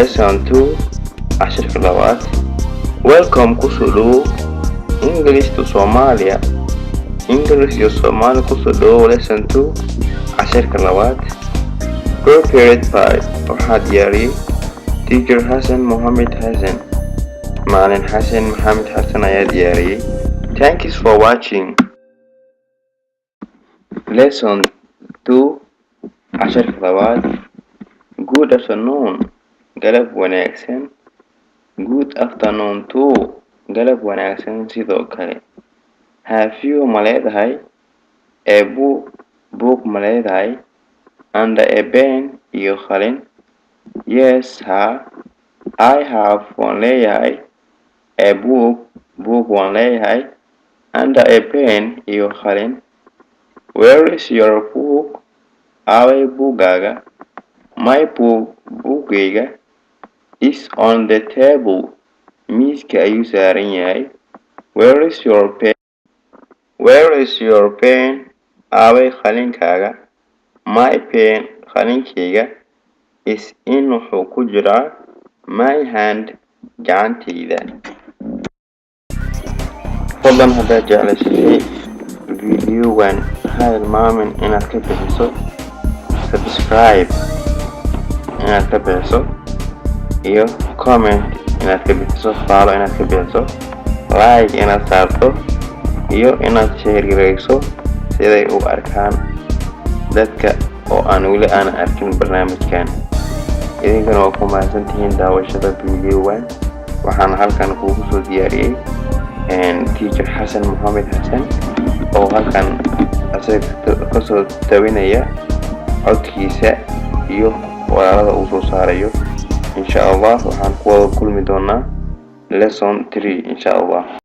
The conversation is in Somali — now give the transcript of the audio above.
lesson 2 casharka labaad. Welcome kusoo dhawow English to Somalia. English iyo Soomaali kusoo dhawow lesson 2 casharka labaad. Prepared by waxaa diyaariyay teacher Hassan Mohammed Hassan. Macalin Hassan Mohammed Hassan ayaa diyaariyay. Thanks for watching. Lesson 2 casharka labaad. Good afternoon. Galab wanaagsan. Good afternoon too. Galab wanaagsan sidoo kale. Have you ma leedahay a book ma leedahay and a pen iyo qalin? Yes ha. I have waan leeyahay a book waan leeyahay and a pen iyo qalin. Where is your book? Aaway buugaaga? My buugayga is on the table. Miiska ayuu saaran yahay. Where is your pen? Where is your pen? Aaway qalinkaaga? My pen qalinkayga is in wuxuu ku jiraa my hand gacantayda. Fadlan haddaad jeceshahay videogan ha hilmaamin inaad ka bixiso subscribe inaad ka bixiso iyo comment inaad ka bixiso, follow inaad ka bixiso, like inaad saarto iyo inaad share gareyso siday u arkaan dadka oo aan weli arkin barnaamijkan. idinkana waa ku mahadsantihiin daawashada videogan. waxaan halkan kuugu soo diyaariyay teacher Hassan Mohammed Hassan oo halkan kasoo tawinaya codkiisa iyo walaalada uu soo saarayo. inshaa Allah waxaan ku wada kulmi doonaa lesson 3 inshaa Allah.